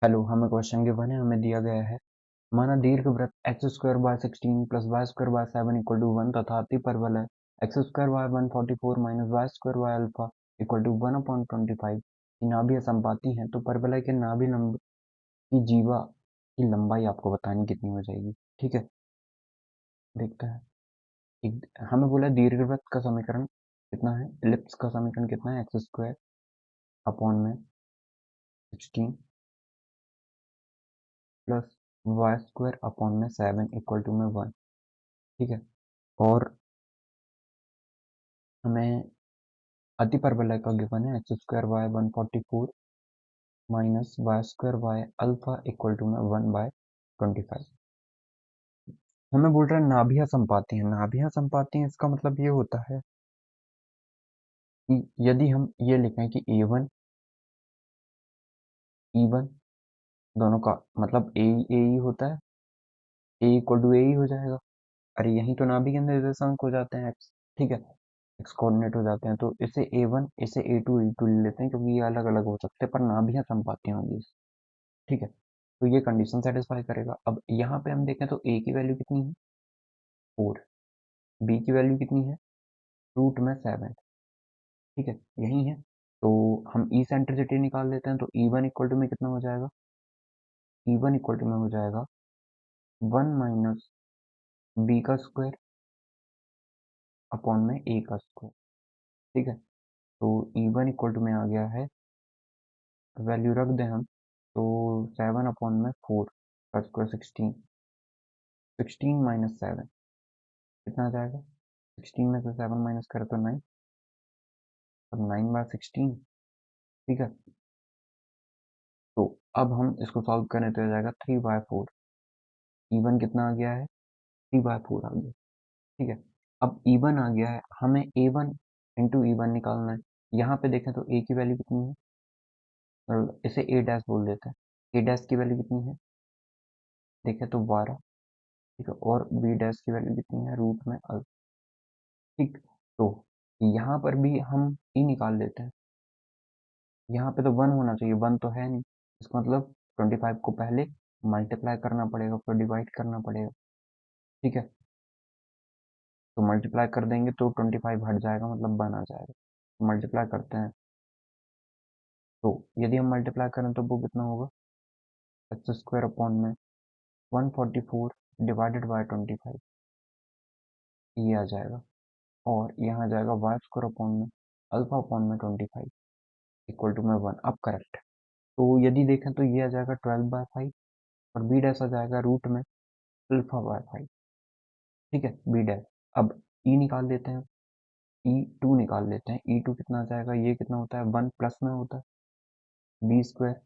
Hello, हमें question given है, हमें दिया गया है। माना दीर्घवृत्त X square by 16 plus Y square by 7 equal to 1 तथा अतिपरवलय है X square by 144 minus Y square by alpha equal to 1/25 की नाभि असंपाती है, तो परवलय के नाभि लंब की जीवा की लंबाई आपको बतानी कितनी हो जाएगी। ठीक है, देखते हैं। हमें बोला है दीर्घवृत्त का समीकरण कितना है, इलिप्स का समीकरण कितना है, एक्स स्क्वायर अपॉन में 16 प्लस वाई स्क्वायर अपॉन में 7 इक्वल टू में 1। ठीक है, और हमें अतिपरवलय का गिवन है X square Y 144 minus Y square Y alpha equal to में 1/25। हमें बोल रहा है नाभियां संपाती हैं। नाभियां संपाती हैं, इसका मतलब ये होता है कि यदि हम ये लिखें कि A1 E1 दोनों का मतलब ए ही होता है, ए इक्वल टू ए ही हो जाएगा। अरे यही तो नाभि के निर्देशांक हो जाते हैं एक्स। ठीक है, एक्स कोऑर्डिनेट हो जाते हैं, तो इसे A1 इसे A2 ले लेते हैं, क्योंकि ये अलग अलग हो सकते हैं पर नाभियां संपाती होंगी। ठीक है, तो ये कंडीशन सेटिस्फाई करेगा। अब यहाँ पे हम देखें तो ए की वैल्यू कितनी है, 4। बी की वैल्यू कितनी है, रूट में 7। ठीक है, यही है। तो हम ई सेंट्रिसिटी निकाल लेते हैं, तो ई वन इक्वल टू में कितना हो जाएगा, ई वन इक्वल टू में हो जाएगा 1 माइनस बी का स्क्वायर अपॉन में ए का स्क्वायर। ठीक है, तो ई वन इक्वल टू में आ गया है, वैल्यू रख दें हम, तो 7/4 का स्क्वायर 16। 16 - 7 कितना आ जाएगा, 16 में से 7 माइनस करें तो 9, अब 9/16। ठीक है, तो अब हम इसको सॉल्व करें तो आ जाएगा 3/4। E1 कितना आ गया है, 3/4 आ गया। ठीक है, अब E1 आ गया है, हमें A1 इंटू E1 निकालना है। यहाँ पे देखें तो A की वैल्यू कितनी है, और इसे A डैश बोल देते हैं। A डैश की वैल्यू कितनी है, देखें तो 12। ठीक है, और B डैश की वैल्यू कितनी है, रूट में अल्फा। ठीक, तो यहाँ पर भी हम E निकाल लेते हैं। यहाँ पे तो 1 होना चाहिए, 1 तो है नहीं, इसका मतलब 25 को पहले मल्टीप्लाई करना पड़ेगा, फिर डिवाइड करना पड़ेगा। ठीक है, तो मल्टीप्लाई कर देंगे तो 25 हट जाएगा, मतलब 1 आ जाएगा। तो मल्टीप्लाई करते हैं, तो यदि हम मल्टीप्लाई करें तो वो कितना होगा, एक्स स्क्वायर अपॉन में 144 डिवाइडेड बाय 25, ये आ जाएगा। और यहाँ आ जाएगा वाई स्क्वायर अपॉन में अल्फा अपॉन में 25 इक्वल टू में 1। अब करेक्ट है, तो यदि देखें तो ये आ जाएगा 12/5, और बी डैश आ जाएगा रूट में अल्फा/5। ठीक है, बी डैश। अब ई निकाल लेते हैं, ई टू निकाल लेते हैं। ई टू कितना आ जाएगा, ये कितना होता है, 1 प्लस में होता है बी स्क्वायर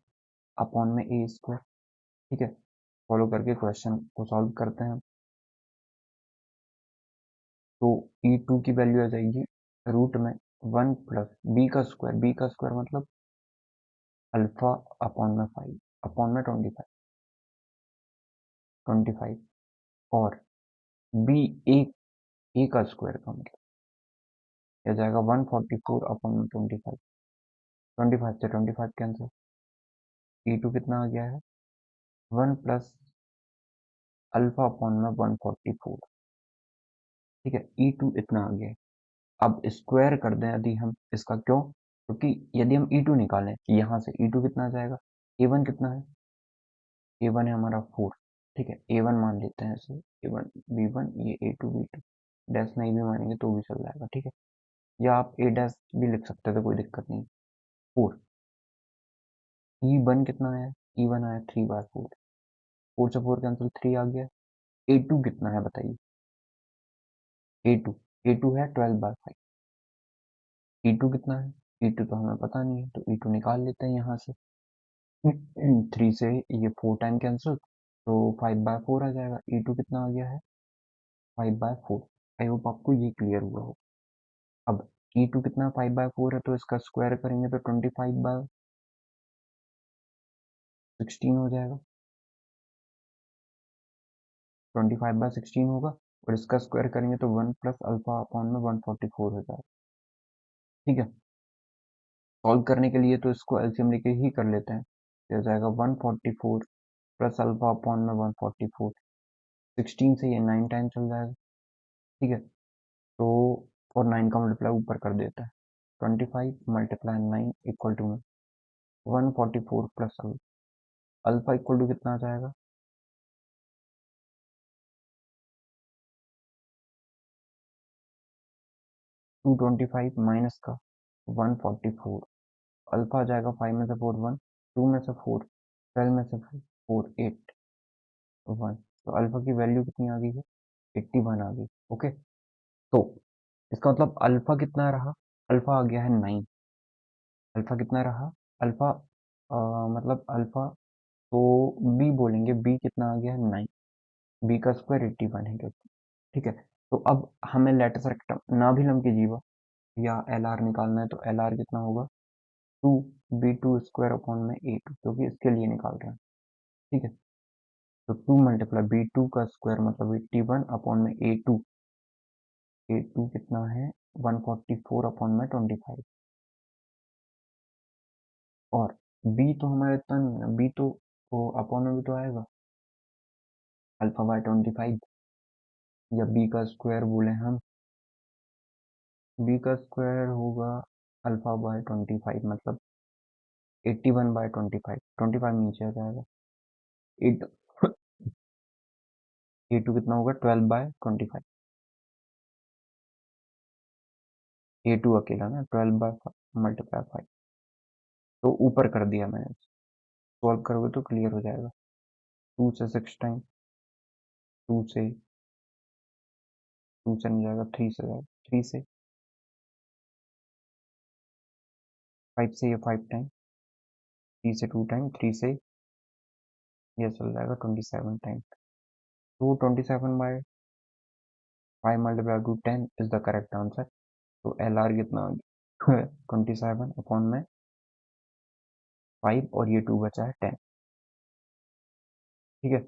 अपॉन में ए स्क्वायर। ठीक है, फॉलो करके क्वेश्चन को सॉल्व करते हैं। तो ई टू की वैल्यू आ जाएगी रूट में 1 प्लस बी का स्क्वायर मतलब अल्फा अपॉन में 5 अपॉन में 25 और बी ए का स्क्वायर का मतलब आ जाएगा 144 अपॉन में 25। 25 से 25 कैंसिल, ई टू कितना आ गया है, 1 प्लस अल्फा अपॉन में 144। ठीक है, ई टू इतना आ गया है। अब स्क्वायर कर दें यदि हम इसका, क्यों, क्योंकि यदि हम ई टू निकालें यहाँ से ई टू कितना आ जाएगा, ए वन कितना है, ए वन है हमारा 4। ठीक है, ए वन मान लेते हैं इसे, ए वन बी वन, ये ए टू बी टू। डैश नहीं भी मानेंगे तो भी चल जाएगा। ठीक है, या आप ए डैश भी लिख सकते थे, कोई दिक्कत नहीं। 4, ई वन कितना आया, ई वन आया 3/4। 4 से 4 कैंसिल, 3 आ गया। ए टू कितना है बताइए, ए टू है 12/5। ई टू कितना है, ई टू तो हमें पता नहीं है, तो ई टू निकाल लेते हैं यहाँ से। 3 से ये 4 टाइम कैंसिल, तो 5/4 आ जाएगा। ई टू कितना आ गया है, 5/4। आई होप आपको ये क्लियर हुआ हो। अब ई टू कितना 5/4 है, तो इसका स्क्वायर करेंगे तो 25/16 हो जाएगा। 25/16 होगा, और इसका स्क्वायर करेंगे तो 1 प्लस अल्फा अपॉन में 144 हो जाएगा। ठीक है, सॉल्व करने के लिए तो इसको एलसीएम लेके ही कर लेते हैं। हो जाएगा 144 प्लस अल्फा अपॉन में 144, 16 से ये 9 टाइम चल जाएगा, ठीक है। तो और 9 का मल्टीप्लाई ऊपर कर देता है, 25 मल्टीप्लाई 9 इक्वल टू में 144 प्लस अल्फा इक्वल टू कितना आ जाएगा, 225 माइनस का 144, अल्फा आ जाएगा 5 में से 4 1, 2 में से 4 12 में से 4 8 1, तो अल्फा की वैल्यू कितनी आ गई है, 81 आ गई। ओके, तो इसका मतलब अल्फा कितना रहा, अल्फा आ गया है 9। अल्फा कितना रहा, अल्फा मतलब अल्फा, तो बी बोलेंगे, बी कितना आ गया है 9, बी का स्क्वायर 81 है क्योंकि, ठीक है। तो अब हमें लेटेस्ट रेक्टम ना भी लम की जीवा या एल आर निकालना है, तो एल आर कितना होगा, 2 b2 स्क्वायर अपॉन में a2, क्योंकि इसके लिए निकाल रहे हैं, ठीक है। तो 2 मल्टीप्लाई b2 का स्क्वायर मतलब 81 अपॉन में a2, a2 कितना है 144 अपॉन में 25, और b तो हमारा इतना नहीं है, b तो अपॉन में भी तो आएगा अल्फा बाय 25, या b का स्क्वायर बोले हम, b का स्क्वायर होगा अल्फा बाय 25 मतलब 81 बाय 25, 25 नीचे आ जाएगा, एट a2 कितना होगा 12 बाय 25, a2 अकेला ना 12 बाय मल्टीप्लाई 5, तो ऊपर कर दिया मैंने, सॉल्व करोगे तो क्लियर हो जाएगा, 2 से 6 टाइम, 2 से 2 से नहीं जाएगा, 3 से जाएगा, 3 से 5 से ये 5 टाइम, 3 से 2 टाइम, 3 से ये चल जाएगा 27 टाइम, तो 27 by 5 multiply to 10 is the correct answer. तो एल आर कितना आ गया 27 अपॉन में 5 और ये 2 बचा है 10, ठीक है।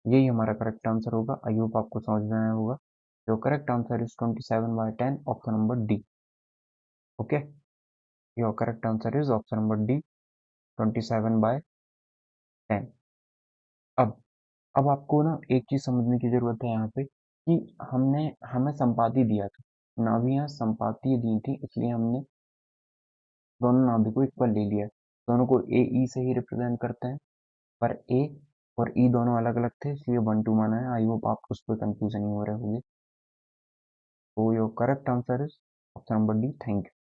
यही हमारा करेक्ट आंसर होगा। आई होप आपको समझ में आया होगा। Your correct answer is 27 by 10, option number D. Okay, your correct answer is option number D, 27 by 10। अब आपको ना एक चीज समझने की जरूरत है यहाँ पे, कि हमने हमें संपाति दिया था, नाभियां संपाति दी थी, इसलिए हमने दोनों नाभि को इक्वल ले लिया, दोनों को ए ई से ही रिप्रेजेंट करते हैं, पर ए और ई दोनों अलग अलग थे, इसलिए 1 2 माना है। आई होप आपको उस पर कंफ्यूजन नहीं हो रहे होंगे। तो your correct answer is option number D. Thank you.